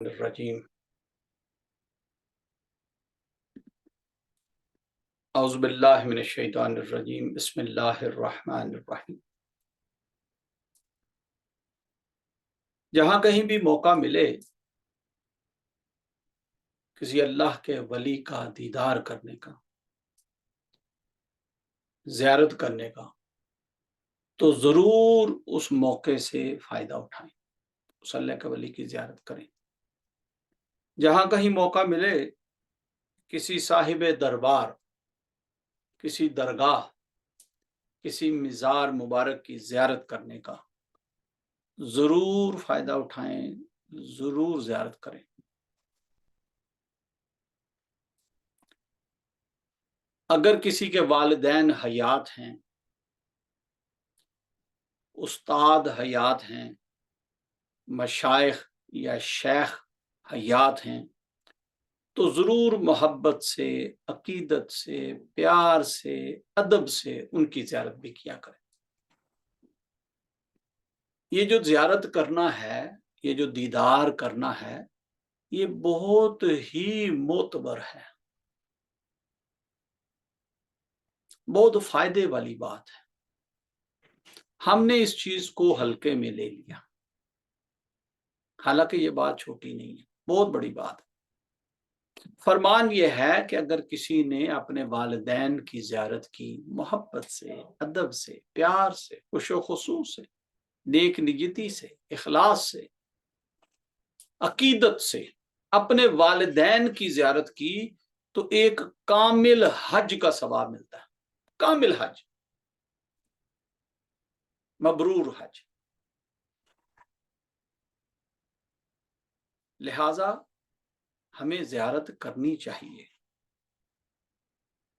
الرجیم اعوذ باللہ من الشیطان الرجیم بسم اللہ الرحمن الرحیم۔ جہاں کہیں بھی موقع ملے کسی اللہ کے ولی کا دیدار کرنے کا، زیارت کرنے کا، تو ضرور اس موقع سے فائدہ اٹھائیں، اس اللہ کے ولی کی زیارت کریں۔ جہاں کہیں موقع ملے کسی صاحب دربار، کسی درگاہ، کسی مزار مبارک کی زیارت کرنے کا، ضرور فائدہ اٹھائیں، ضرور زیارت کریں۔ اگر کسی کے والدین حیات ہیں، استاد حیات ہیں، مشائخ یا شیخ حیات ہیں، تو ضرور محبت سے، عقیدت سے، پیار سے، ادب سے ان کی زیارت بھی کیا کریں۔ یہ جو زیارت کرنا ہے، یہ جو دیدار کرنا ہے، یہ بہت ہی معتبر ہے، بہت فائدے والی بات ہے۔ ہم نے اس چیز کو ہلکے میں لے لیا، حالانکہ یہ بات چھوٹی نہیں ہے، بہت بڑی بات ہے۔ فرمان یہ ہے کہ اگر کسی نے اپنے والدین کی زیارت کی، محبت سے، ادب سے، پیار سے، خوش و خصوص سے، نیک نیتی سے، اخلاص سے، عقیدت سے اپنے والدین کی زیارت کی، تو ایک کامل حج کا ثواب ملتا ہے، کامل حج، مبرور حج۔ لہذا ہمیں زیارت کرنی چاہیے،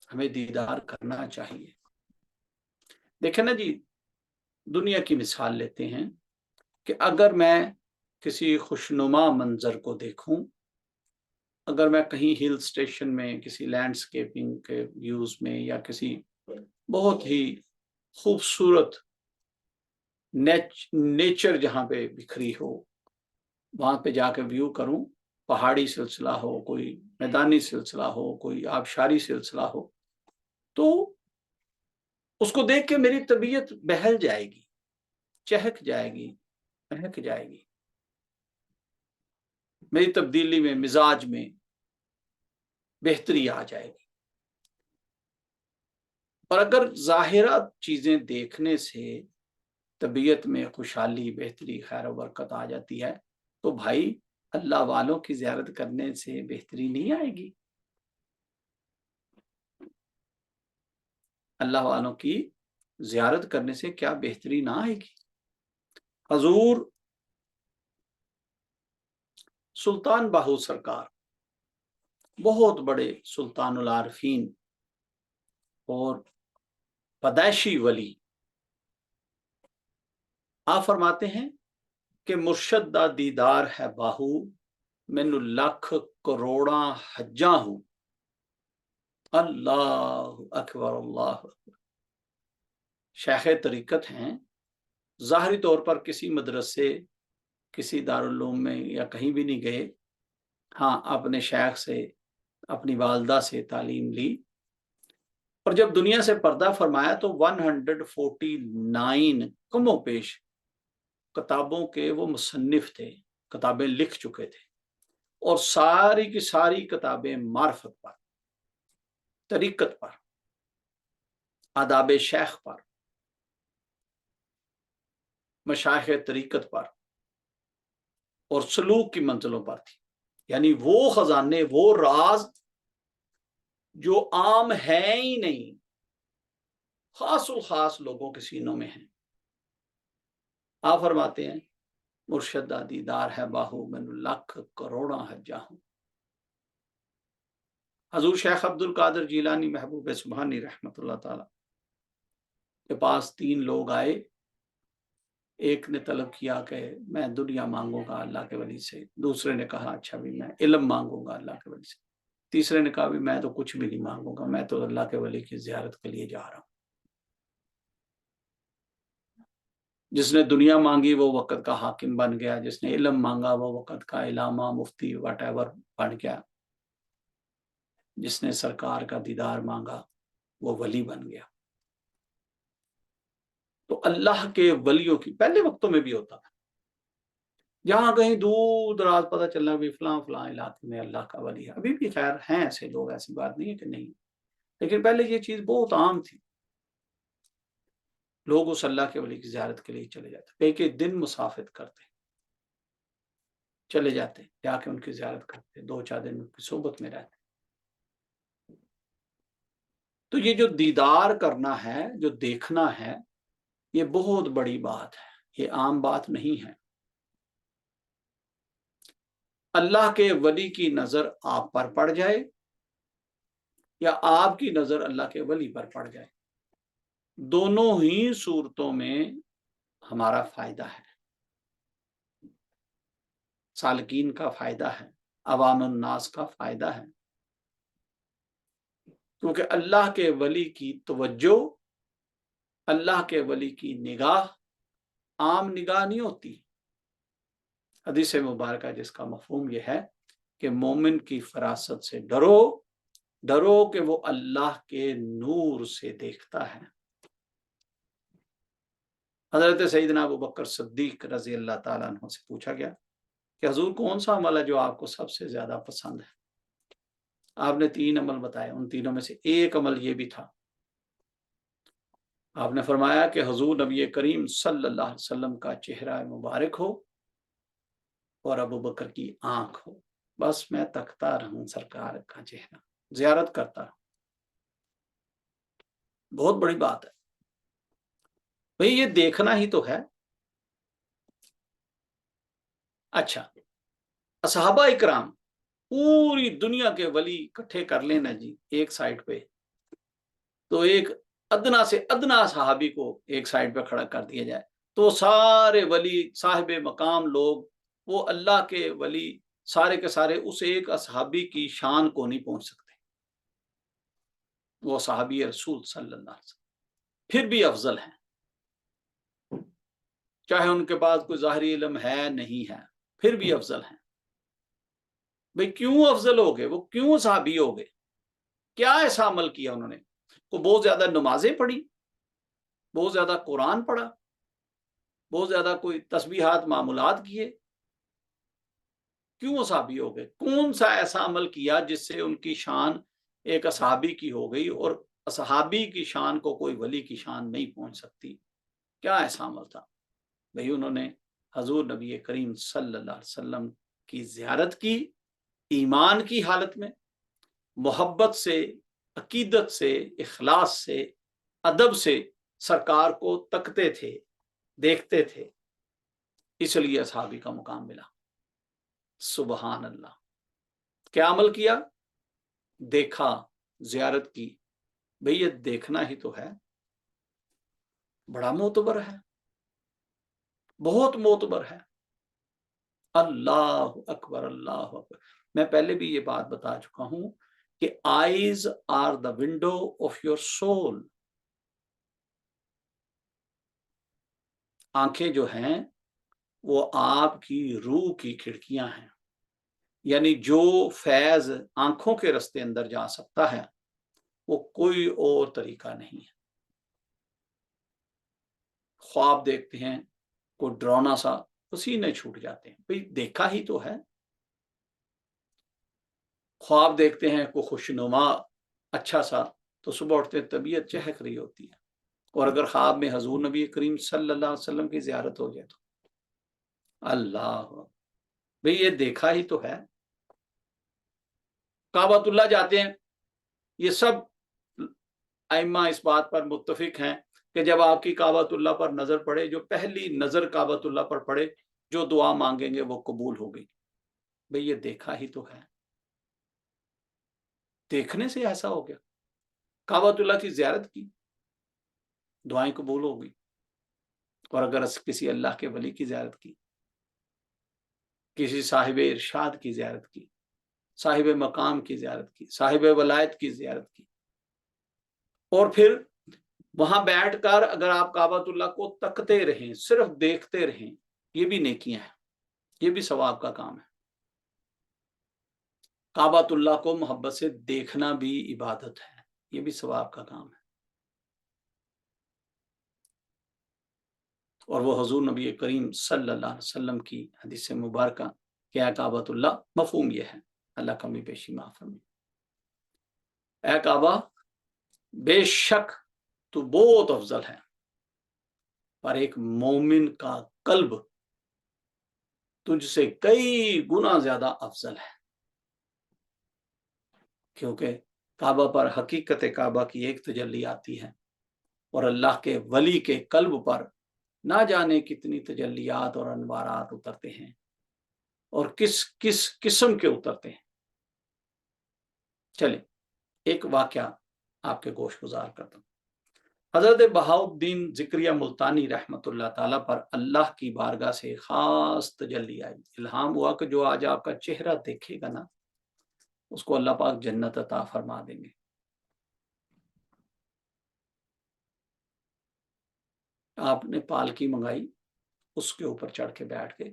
ہمیں دیدار کرنا چاہیے۔ دیکھیں نا جی، دنیا کی مثال لیتے ہیں کہ اگر میں کسی خوشنما منظر کو دیکھوں، اگر میں کہیں ہل سٹیشن میں کسی لینڈسکیپنگ کے ویوز میں یا کسی بہت ہی خوبصورت نیچر جہاں پہ بکھری ہو، وہاں پہ جا کے ویو کروں، پہاڑی سلسلہ ہو، کوئی میدانی سلسلہ ہو، کوئی آبشاری سلسلہ ہو، تو اس کو دیکھ کے میری طبیعت بہل جائے گی، چہک جائے گی، مہک جائے گی، میری تبدیلی میں، مزاج میں بہتری آ جائے گی۔ اور اگر ظاہرہ چیزیں دیکھنے سے طبیعت میں خوشحالی، بہتری، خیر و برکت آ جاتی ہے، تو بھائی اللہ والوں کی زیارت کرنے سے بہتری نہیں آئے گی؟ اللہ والوں کی زیارت کرنے سے کیا بہتری نہ آئے گی؟ حضور سلطان باہو سرکار، بہت بڑے سلطان العارفین اور پیدائشی ولی، آپ فرماتے ہیں کہ مرشد دا دیدار ہے باہو، مینو لکھ کروڑاں حجاں ہوں۔ اللہ اکبر، اللہ اکبر۔ شیخ طریقت ہیں، ظاہری طور پر کسی مدرسے، کسی دارالعلوم میں یا کہیں بھی نہیں گئے، ہاں اپنے شیخ سے، اپنی والدہ سے تعلیم لی، اور جب دنیا سے پردہ فرمایا تو 149 کم و بیش کتابوں کے وہ مصنف تھے، کتابیں لکھ چکے تھے، اور ساری کی ساری کتابیں معرفت پر، طریقت پر، آداب شیخ پر، مشائخ طریقت پر اور سلوک کی منزلوں پر تھی۔ یعنی وہ خزانے، وہ راز جو عام ہیں ہی نہیں، خاص الخاص لوگوں کے سینوں میں ہیں۔ آپ فرماتے ہیں مرشد دا دیدار ہے باہو، من لکھ کروڑاں حجاں ہوں۔ حضور شیخ عبد القادر جیلانی محبوب سبحانی رحمت اللہ تعالی کے پاس 3 لوگ آئے۔ ایک نے طلب کیا کہ میں دنیا مانگوں گا اللہ کے ولی سے، دوسرے نے کہا اچھا بھی میں علم مانگوں گا اللہ کے ولی سے، تیسرے نے کہا بھی میں تو کچھ بھی نہیں مانگوں گا، میں تو اللہ کے ولی کی زیارت کے لیے جا رہا ہوں۔ जिसने दुनिया मांगी वो वक्त का हाकिम बन गया, जिसने इल्म मांगा वो वक्त का इलामा मुफ्ती वटेवर बन गया, जिसने सरकार का दीदार मांगा वो वली बन गया। तो अल्लाह के वलियों की पहले वक्तों में भी होता था, जहां कहीं दूर दराज पता चलना भी फलां फलां इलाके में अल्लाह का वली है। अभी भी खैर हैं ऐसे लोग, ऐसी बात नहीं है कि नहीं, लेकिन पहले ये चीज बहुत आम थी। लोग उस अल्लाह के वली की ज़ियारत के लिए चले जाते, कई कई दिन मुसाफिर करते, चले जाते, जाके उनकी ज़ियारत करते, 2-4 दिन उनकी सोबत में रहते। तो ये जो दीदार करना है, जो देखना है, ये बहुत बड़ी बात है, ये आम बात नहीं है। अल्लाह के वली की नजर आप पर पड़ जाए या आपकी नजर अल्लाह के वली पर पड़ जाए, दोनों ही सूरतों में हमारा फायदा है, सालकीन का फायदा है, अवामुन नास का फायदा है। क्योंकि अल्लाह के वली की तवज्जो, अल्लाह के वली की निगाह आम निगाह नहीं होती। हदीस मुबारक जिसका मफहूम यह है कि मोमिन की फरासत से डरो, डरो कि वो अल्लाह के नूर से देखता है। हजरत सईदना अबू बकर सिद्दीक रजी अल्लाह ताला अन्हु से पूछा गया कि हजूर कौन सा अमल है जो आपको सबसे ज्यादा पसंद है? आपने 3 अमल बताए, उन तीनों में से एक अमल ये भी था। आपने फरमाया कि हुजूर नबी करीम सल्लल्लाहु अलैहि वसल्लम का चेहरा मुबारक हो और अबू बकर की आंख हो, बस मैं तकता रहूं सरकार का चेहरा, जियारत करता रहूं। बहुत बड़ी बात है भाई, ये देखना ही तो है। अच्छा, असहाबा इकराम पूरी दुनिया के वली इकट्ठे कर लेना जी एक साइड पे, तो एक अदना से अदना सहाबी को एक साइड पे खड़ा कर दिया जाए, तो सारे वली साहिब मकाम लोग, वो अल्लाह के वली सारे के सारे उस एक असहाबी की शान को नहीं पहुंच सकते। वो सहाबी रसूल सल्लल्लाहु अलैहि वसल्लम फिर भी अफजल हैं, चाहे उनके पास कोई ज़ाहिरी इल्म है नहीं है, फिर भी अफजल हैं। भाई क्यों अफजल हो गए? वो क्यों सहाबी हो गए? क्या ऐसा अमल किया उन्होंने? वो बहुत ज्यादा नमाजें पढ़ी, बहुत ज्यादा कुरान पढ़ा, बहुत ज्यादा कोई तस्बीहात मामूलात किए? क्यों असहाबी हो गए? कौन सा ऐसा अमल किया जिससे उनकी शान एक असहाबी की हो गई और असहाबी की शान को कोई वली की शान नहीं पहुंच सकती? क्या ऐसा अमल था? भाई उन्होंने हजूर नबी करीम सल्लल्लाहु अलैहि वसल्लम की जियारत की, ईमान की हालत में, मोहब्बत से, अकीदत से, इखलास से, अदब से सरकार को तकते थे, देखते थे, इसलिए असहाबी का मुकाम मिला। सुबहान अल्लाह। क्या अमल किया? देखा, जियारत की। भाई ये देखना ही तो है, बड़ा मोतबर है, बहुत मोतबर है। अल्लाह अकबर, अल्लाह अकबर। मैं पहले भी ये बात बता चुका हूं कि eyes are the window of your soul. आंखें जो हैं वो आपकी रूह की खिड़कियां हैं, यानी जो फैज आंखों के रास्ते अंदर जा सकता है वो कोई और तरीका नहीं है। ख्वाब देखते हैं, कोई डरावना सा, पसीने छूट जाते हैं, भाई देखा ही तो है। ख्वाब देखते हैं कोई खुशनुमा अच्छा सा, तो सुबह उठते तबीयत चहक रही होती है। और अगर ख्वाब में हजूर नबी करीम सल्लल्लाहु अलैहि वसल्लम की जियारत हो जाए तो अल्लाह, भाई ये देखा ही तो है। काबतुल्लाह जाते हैं, ये सब आइम्मा इस बात पर मुत्तफिक हैं कि जब आपकी काबतुल्लाह पर नजर पड़े, जो पहली नजर काबतुल्लाह पर पड़े, जो दुआ मांगेंगे वो कबूल हो गई। भाई ये देखा ही तो है, देखने से ऐसा हो गया। काबतुल्लाह की जियारत की, दुआएं कबूल हो गई। और अगर किसी अल्लाह के वली की जियारत की, किसी साहिब इरशाद की जियारत की, साहिब मकाम की जियारत की, साहिब वलायत की जियारत की, और फिर वहां बैठकर अगर आप काबतुल्लाह को तकते रहें, सिर्फ देखते रहें, ये भी नेकियां हैं, ये भी सवाब का काम है। काबतुल्लाह को मोहब्बत से देखना भी इबादत है, ये भी सवाब का काम है। और वो हजूर नबी करीम सल्लल्लाहु अलैहि वसल्लम की हदीस मुबारक क्या काबतुल्लाह, मफहूम ये है, अल्लाह कमी पेशी माफ फरमाए, ऐ काबा बेशक तू बहुत अफजल है, पर एक मोमिन का कल्ब तुझसे कई गुना ज्यादा अफजल है। क्योंकि काबा पर हकीकत काबा की एक तजल्ली आती है और अल्लाह के वली के कल्ब पर ना जाने कितनी तजल्लियात और अनवारात उतरते हैं और किस किस किस्म के उतरते हैं। चले एक वाकया आपके गोश गुजार करता हूँ। हजरत बहाउद्दीन जिक्रिया मुल्तानी रहमतुल्लाह ताला पर अल्लाह की बारगाह से खास तजल्ली आई, इल्हाम हुआ कि जो आज आपका चेहरा देखेगा ना, उसको अल्लाह पाक जन्नत अता फरमा देंगे। आपने पालकी मंगाई, उसके ऊपर चढ़ के बैठ के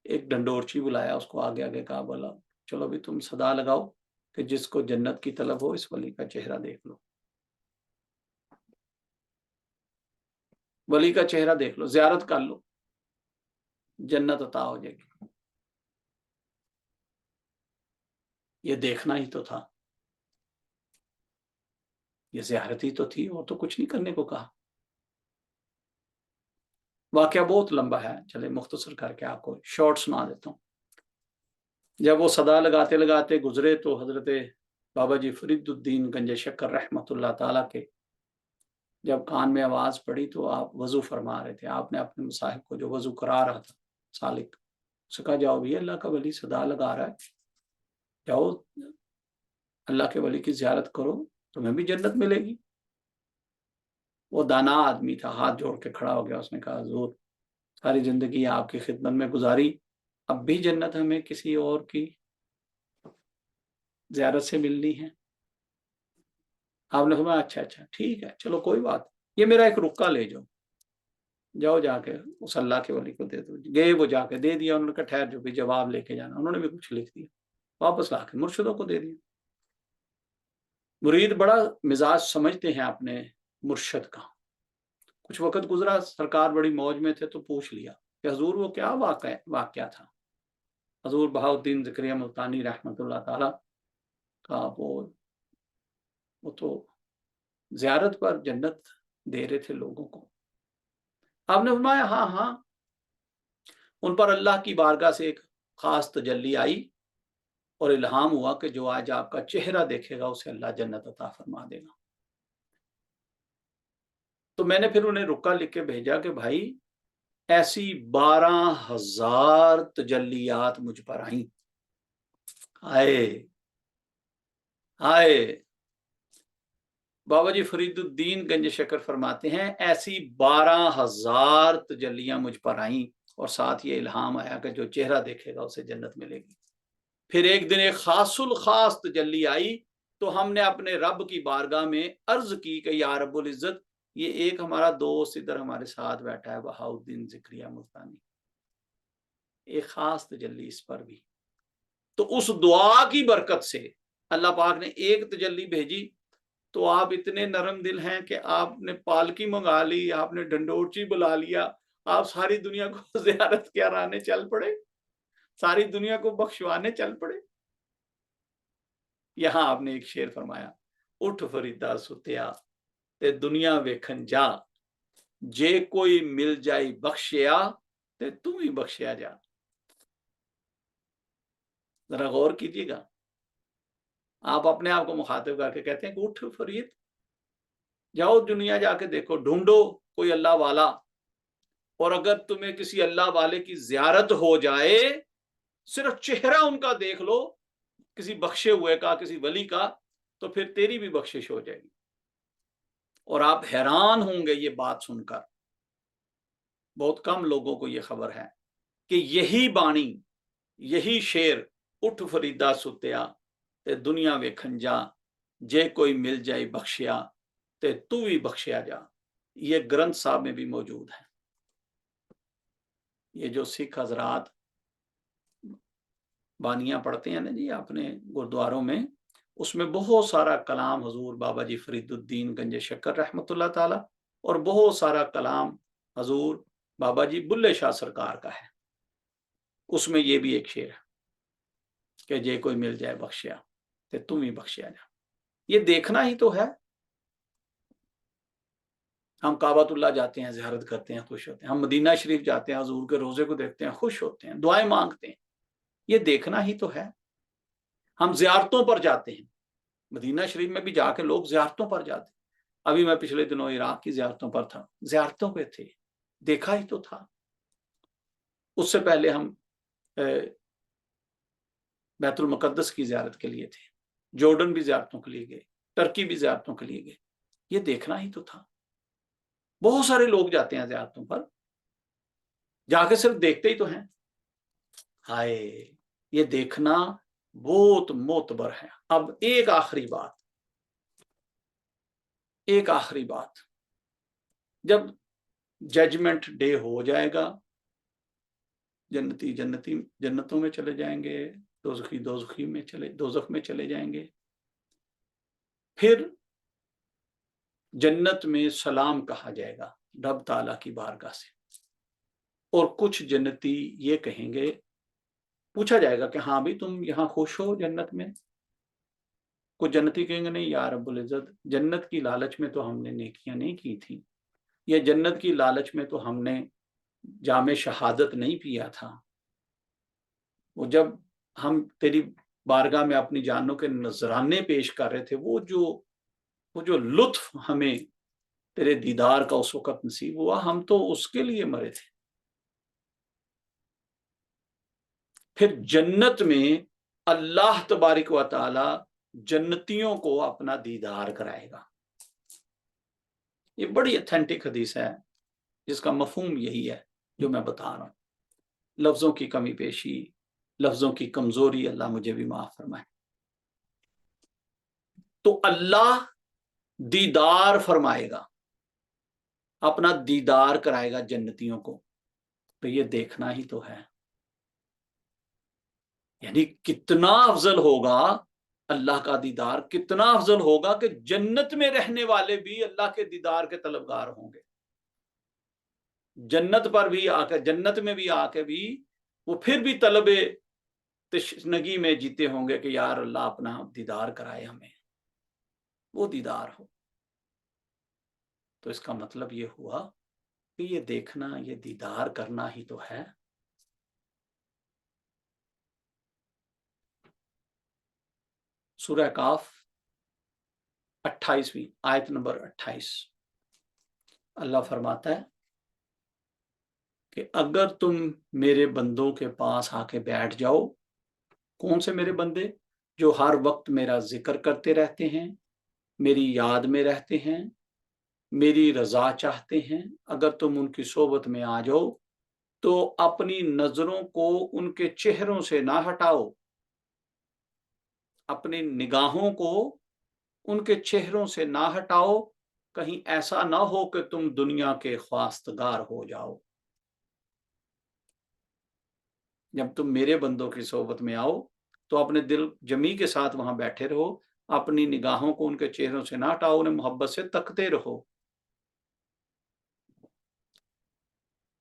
एक डंडोरची बुलाया, उसको आगे आगे कहा, बोला चलो भी तुम सदा लगाओ कि जिसको जन्नत की तलब हो इस वली का चेहरा देख लो, वली का चेहरा देख लो, जियारत कर लो, जन्नत अता हो जाएगी। ये देखना ही तो था, ये जियारत ही तो थी, और तो कुछ नहीं करने को कहा। वाकया बहुत लंबा है, चले मुख्तसर करके आपको शॉर्ट सुना देता हूँ। जब वो सदा लगाते लगाते गुजरे तो हजरत बाबा जी फरीदुद्दीन गंज शक्कर रहमतुल्लाह ताला के जब कान में आवाज पड़ी तो आप वजू फरमा रहे थे। आपने अपने मुसाहिब को जो वजू करा रहा था सालिक, उससे कहा जाओ भैया अल्लाह का वली सदा लगा रहा है, जाओ अल्लाह के वली की जियारत करो, तुम्हें भी जन्नत मिलेगी। वो दाना आदमी था, हाथ जोड़ के खड़ा हो गया, उसने कहा हुजूर सारी जिंदगी आपकी खिदमत में गुजारी, अब भी जन्नत हमें किसी और की जियारत से मिलनी है। आपने फरमाया अच्छा अच्छा ठीक है, चलो कोई बात, ये मेरा एक रुक्का ले जाओ, जाओ जाके उस अल्लाह के वली को दे दो। गए वो जाके दे दिया, उन्होंने कहा ठहर जो भी जवाब लेके जाना, उन्होंने भी कुछ लिख दिया, वापस ला के मुर्शिदों को दे दिया। मुरीद बड़ा मिजाज समझते हैं अपने मुर्शद का। कुछ वक्त गुजरा, सरकार बड़ी मौज में थे तो पूछ लिया कि हजूर वो क्या वाकया था। हजूर बहाउद्दीन ज़िक्रिया मुल्तानी रहमतुल्लाह ताला का वो तो जियारत पर जन्नत दे रहे थे लोगों को। आपने फरमाया हाँ हाँ, उन पर अल्लाह की बारगाह से एक खास तजल्ली आई और इल्हाम हुआ कि जो आज आपका चेहरा देखेगा उसे अल्लाह जन्नत अता फरमा देगा। तो मैंने फिर उन्हें रुका लिख के भेजा कि भाई ऐसी 12,000 तजल्लियात मुझ पर आई। आए आए बाबा जी फरीदुद्दीन गंज शक्कर फरमाते हैं ऐसी 12,000 तजल्लियां मुझ पर आई और साथ ये इल्हाम आया कि जो चेहरा देखेगा उसे जन्नत मिलेगी। फिर एक दिन एक खासुल खास तजल्ली आई तो हमने अपने रब की बारगाह में अर्ज की कि या रब्बुल इज्जत, ये एक हमारा दोस्त इधर हमारे साथ बैठा है बहाउद्दीन जिक्रिया मुल्तानी, एक खास तजल्ली इस पर भी। तो उस दुआ की बरकत से अल्लाह पाक ने एक तजल्ली भेजी। तो आप इतने नरम दिल हैं कि आपने पालकी मंगा ली, आपने ढंडोरची बुला लिया, आप सारी दुनिया को ज़ियारत कराने चल पड़े, सारी दुनिया को बख्शवाने चल पड़े। यहाँ आपने एक शेर फरमाया, उठ फरीदा सुतिया ते दुनिया वेखन जा, जे कोई मिल जाई बख्शिया ते तू ही बख्शिया जा। जरा गौर कीजिएगा, आप अपने आप को मुखातिब करके कहते हैं कि उठ फरीद, जाओ दुनिया जाके देखो, ढूंढो कोई अल्लाह वाला, और अगर तुम्हें किसी अल्लाह वाले की जियारत हो जाए, सिर्फ चेहरा उनका देख लो, किसी बख्शे हुए का, किसी वली का, तो फिर तेरी भी बख्शिश हो जाएगी। और आप हैरान होंगे ये बात सुनकर, बहुत कम लोगों को ये खबर है कि यही बाणी, यही शेर, उठ फरीदा सुतिया ते दुनिया वेखन जा, जे कोई मिल जाए बख्शिया ते तू भी बख्शिया जा, ये ग्रंथ साहब में भी मौजूद है। ये जो सिख हजरात बानियां पढ़ते हैं ना जी अपने गुरुद्वारों में, उसमें बहुत सारा कलाम हजूर बाबा जी फरीदुद्दीन गंज शक्कर रहमतुल्लाह ताला और बहुत सारा कलाम हजूर बाबा जी बुल्ले शाह सरकार का है। उसमें ये भी एक शेर है कि जे कोई मिल जाए बख्शिया तो तुम ही बख्शिया जा। ये देखना ही तो है। हम काबतुल्लाह जाते हैं, ज़ियारत करते हैं, खुश होते हैं। हम मदीना शरीफ जाते हैं, हजूर के रोजे को देखते हैं, खुश होते हैं, दुआएं मांगते हैं। ये देखना ही तो है। हम ज़ियारतों पर जाते हैं, मदीना शरीफ में भी जाके लोग ज़ियारतों पर जाते हैं। अभी मैं पिछले दिनों इराक की ज़ियारतों पर था, ज़ियारतों पे थे, देखा ही तो था। उससे पहले हम बैतुल मुकद्दस की ज़ियारत के लिए थे, जॉर्डन भी ज़ियारतों के लिए गए, टर्की भी ज़ियारतों के लिए गए। ये देखना ही तो था। बहुत सारे लोग जाते हैं ज़ियारतों पर, जाके सिर्फ देखते ही तो हैं। हाय, ये देखना बहुत मोतबर है। अब एक आखिरी बात, जब जजमेंट डे हो जाएगा, जन्नती जन्नती जन्नतों में चले जाएंगे, दोज़खी दोज़ख में चले जाएंगे। फिर जन्नत में सलाम कहा जाएगा रब ताला की बारगाह से, और कुछ जन्नती ये कहेंगे, पूछा जाएगा कि हाँ भी तुम यहाँ खुश हो जन्नत में? कुछ जन्नती कहेंगे नहीं या रब्बुल इज्जत, जन्नत की लालच में तो हमने नेकियां नहीं की थी, या जन्नत की लालच में तो हमने जामे शहादत नहीं पिया था। वो जब हम तेरी बारगाह में अपनी जानों के नजराने पेश कर रहे थे, वो जो लुत्फ हमें तेरे दीदार का उस वक्त नसीब हुआ, हम तो उसके लिए मरे थे। फिर जन्नत में अल्लाह तबारिक व तआला जन्नतियों को अपना दीदार कराएगा। ये बड़ी ऑथेंटिक हदीस है, जिसका मफहूम यही है जो मैं बता रहा हूं। लफ्जों की कमी पेशी, लफ्जों की कमजोरी, अल्लाह मुझे भी माफ फरमाए। तो अल्लाह दीदार फरमाएगा, अपना दीदार कराएगा जन्नतियों को। तो ये देखना ही तो है। यानी कितना अफजल होगा अल्लाह का दीदार, कितना अफजल होगा कि जन्नत में रहने वाले भी अल्लाह के दीदार के तलबगार होंगे। जन्नत में भी आके भी वो फिर भी तलबे तशनगी में जीते होंगे कि यार अल्लाह अपना दीदार कराए हमें, वो दीदार हो। तो इसका मतलब ये हुआ कि ये देखना, ये दीदार करना ही तो है। सूरह काफ 28वीं आयत नंबर 28, अल्लाह फरमाता है कि अगर तुम मेरे बंदों के पास आके बैठ जाओ। कौन से मेरे बंदे? जो हर वक्त मेरा जिक्र करते रहते हैं, मेरी याद में रहते हैं, मेरी रजा चाहते हैं। अगर तुम उनकी सोबत में आ जाओ तो अपनी नजरों को उनके चेहरों से ना हटाओ, अपनी निगाहों को उनके चेहरों से ना हटाओ। कहीं ऐसा ना हो कि तुम दुनिया के ख्वास्तगार हो जाओ। जब तुम मेरे बंदों की सोबत में आओ तो अपने दिल जमी के साथ वहां बैठे रहो, अपनी निगाहों को उनके चेहरों से ना हटाओ, उन्हें मोहब्बत से तकते रहो,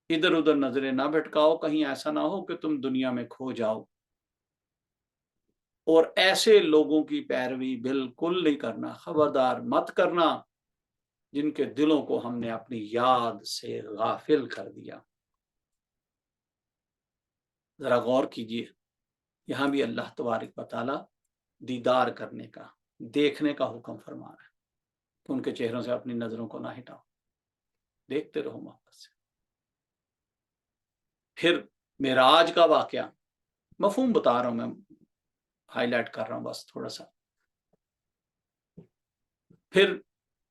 इधर उधर नजरें ना भटकाओ, कहीं ऐसा ना हो कि तुम दुनिया में खो जाओ। और ऐसे लोगों की पैरवी बिल्कुल नहीं करना, खबरदार मत करना जिनके दिलों को हमने अपनी याद से गाफिल कर दिया। जरा गौर कीजिए, यहां भी अल्लाह तबारक व तआला दीदार करने का, देखने का हुक्म फरमा रहा है कि उनके चेहरों से अपनी नजरों को ना हटाओ, देखते रहो मोहब्बत से। फिर मेराज का वाकया, मफहूम बता रहा हूं मैं, हाईलाइट कर रहा हूं बस थोड़ा सा। फिर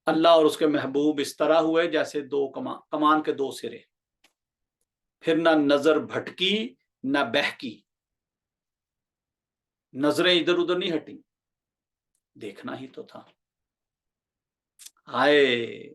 अल्लाह और उसके महबूब इस तरह हुए जैसे दो कमान के दो सिरे। फिर ना नजर भटकी ना बहकी, नजरें इधर उधर नहीं हटी, देखना ही तो था। हाय,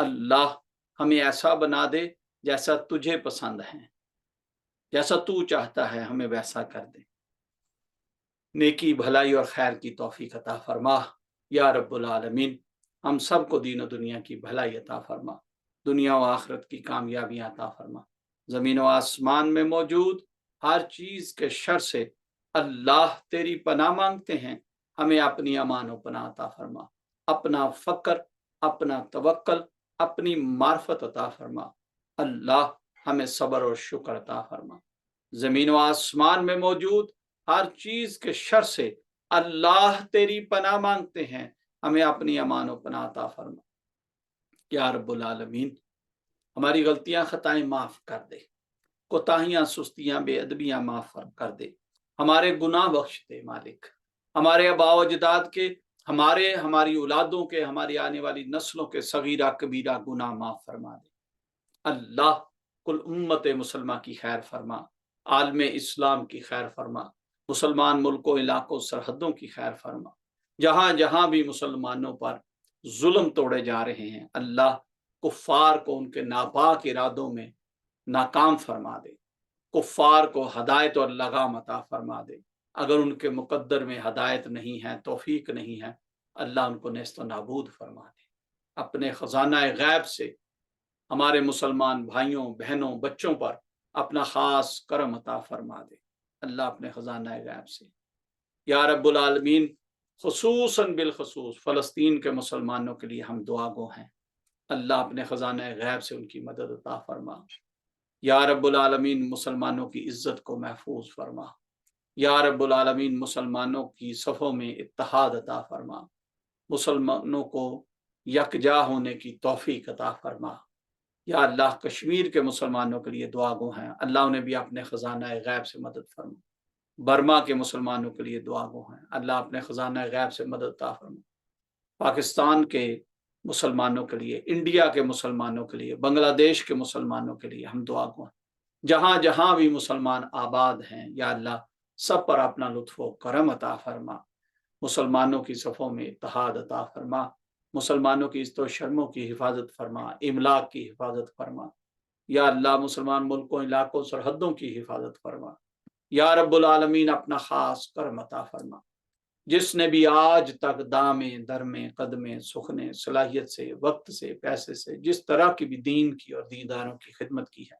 अल्लाह हमें ऐसा बना दे जैसा तुझे पसंद है, जैसा तू चाहता है हमें वैसा कर दे। नेकी भलाई और खैर की तौफीक अता फरमा या रब्बुल आलमीन। हम सबको दीन और दुनिया की भलाई अता फरमा, दुनिया व आखिरत की कामयाबियां अता फरमा। ज़मीन व आसमान में मौजूद हर चीज़ के शर से अल्लाह तेरी पनाह मांगते हैं, हमें अपनी अमान व पनाह अता फरमा। अपना फ़क्र, अपना तवक्कल, अपनी मार्फत अता फरमा। अल्लाह हमें सब्र और शुक्र अता फरमा। ज़मीन व आसमान में मौजूद हर चीज के शर से अल्लाह तेरी पनाह मांगते हैं, हमें अपनी अमान व पनाह अता फरमा। या रब्बुल आलमीन, हमारी गलतियां खताएं माफ कर दे, कोताहियां सुस्तियां बेअदबियां माफ कर दे, हमारे गुनाह बख्श दे मालिक। हमारे आबाओ अजदाद के, हमारी औलादों के, हमारी आने वाली नस्लों के सगीरा कबीरा गुनाह माफ फरमा दे। अल्लाह कुल उम्मत मुसलमा की खैर फरमा, आलम इस्लाम की खैर फरमा, मुसलमान मुल्कों, इलाकों, सरहदों की खैर फरमा। जहां जहां भी मुसलमानों पर जुल्म तोड़े जा रहे हैं, अल्लाह कुफ्फार को उनके नापाक इरादों में नाकाम फरमा दे, कुफ्फार को हदायत और लगाम अता फरमा दे। अगर उनके मुकद्दर में हदायत नहीं है, तौफीक नहीं है, अल्लाह उनको नेस्त नाबूद फरमा दे। अपने खजाना गैब से हमारे मुसलमान भाइयों, बहनों, बच्चों पर अपना खास करम अता फरमा दे अल्लाह, अपने खजाना गैब से। या रब्बुल आलमीन, खुसूसन बिलखसूस फ़लस्तीन के मुसलमानों के लिए हम दुआ गो हैं। अल्लाह अपने खजाना गैब से उनकी मदद अता फरमा। या रब्बुल आलमीन, मुसलमानों की इज्जत को महफूज फरमा। या रब्बुल आलमीन, मुसलमानों की सफ़ों में इत्तेहाद अता फरमा, मुसलमानों को यकजा होने की तौफीक अता फरमा। या अल्लाह, कश्मीर के मुसलमानों के लिए दुआ गो हैं, अल्लाह उन्हें भी अपने खजाना गैब से मदद फरमा। बर्मा के मुसलमानों के लिए दुआ गो हैं, अल्लाह अपने खजाना गैब से मदद अता फरमा। पाकिस्तान के मुसलमानों के लिए, इंडिया के मुसलमानों के लिए, बांग्लादेश के मुसलमानों के लिए हम दुआ गो हैं। जहां जहां भी मुसलमान आबाद हैं, या अल्लाह सब पर अपना लुत्फ़ व करम अता फरमा। मुसलमानों की सफ़ों में इत्तेहाद अता फरमा, मुसलमानों की इज़्ज़त व शर्मों की हिफाजत फरमा, इमलाक की हिफाजत फरमा। या अल्लाह, मुसलमान मुल्कों, इलाकों, सरहदों की हिफाजत फरमा। या रब्बुल आलमीन, अपना खास करम अता फरमा। जिसने भी आज तक दामे, दरमे, कदमे, सुखने, सलाहियत से, वक्त से, पैसे से, जिस तरह की भी दीन की और दीनदारों की खिदमत की है,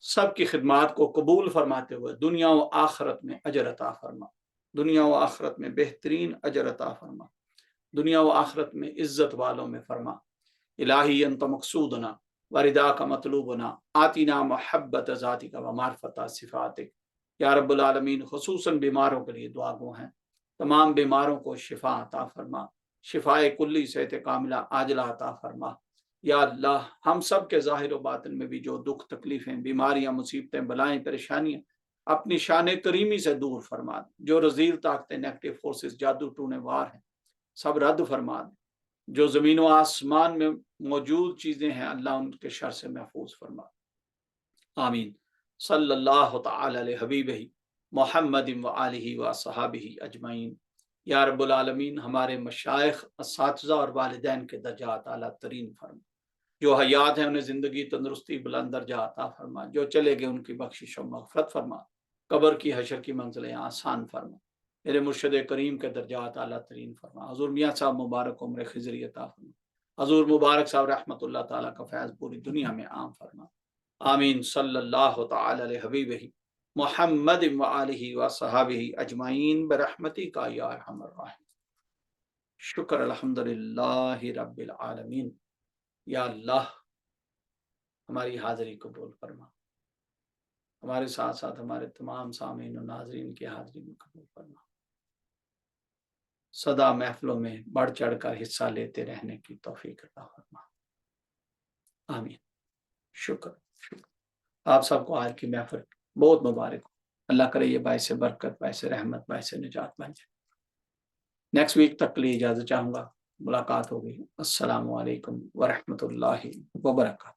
सबकी खिदमत को कबूल फरमाते हुए दुनिया व आखिरत में अजर अता फरमा, दुनिया व आखिरत में बेहतरीन अजर अता फरमा, दुनिया व आखिरत में इज्जत वालों में फरमा। इलाही अंत मकसूदना वरिदा का मतलूबना आतिना मोहब्बत ज़ातिका व मार्फता सिफातिक। या रब्बुल आलमीन, खुसूसन बीमारों के लिए दुआ गो हैं, तमाम बीमारों को शिफा अता फरमा, शिफाए कुल्ली सेहत कामिला आजला अता फरमा। या अल्लाह, हम सब के ज़ाहिर व बातिन में भी जो दुख तकलीफ़ें, बीमारियां, मुसीबतें, बलाएं, परेशानियां अपनी शान करीमी से दूर फरमा दे। जो रजील ताकतें, नेगेटिव फोर्सेस, जादू टूने वार हैं, सब रद्द फरमा दे। जो ज़मीन व आसमान में मौजूद चीज़ें हैं, अल्लाह उनके शर से महफूज फरमा। आमीन। सल्लल्लाहु तआला अलैहि हबीबिही मुहम्मद व आलिही व असहाबिही अजमईन। या रब्बुल आलमीन, हमारे मशाइख, असातिज़ा और वालिदैन के दर्जात आला तरीन फरमा। जो हयात हैं उन्हें ज़िंदगी, तंदुरुस्ती, बुलंद दर्जा अता फरमा। जो चले गए उनकी बख्शिश और मग़फ़िरत फरमा, कब्र की, हशर की मंज़िलें आसान फरमा। मेरे मुर्शिद करीम के दर्जात आला तरीन फरमा। हज़ूर मियाँ साहब मुबारक उम्र खिज़री अता फरमा। हज़ूर मुबारक साहब रहमतुल्लाह ताला का फैज़ पूरी दुनिया में आम फरमा। आमीन। सल्लल्लाहु तआला अलैहि हबीबिही मुहम्मद व आलिही व असहाबिही अजमईन बिरहमतिका या अरहमर राहिमीन। शुक्र अल्हम्दुलिल्लाहि रब्बिल आलमीन। या अल्लाह, हमारी हाज़िरी कबूल फरमा, हमारे साथ साथ हमारे तमाम सामीन और नाज़रीन की हाज़िरी में कबूल फरमा। सदा महफिलों में बढ़ चढ़ कर हिस्सा लेते रहने की तौफीक अता फरमा। आमीन। शुक्र शुक्र। आप सबको आज की महफिल बहुत मुबारक हो। अल्लाह करे ये बाइस बरकत, बाइस रहमत, बाइस निजात बन जाए। नेक्स्ट वीक तक के लिए इजाज़त चाहूँगा। मुलाकात होगी। अस्सलामु अलैकुम व रहमतुल्लाहि व बरकातहू।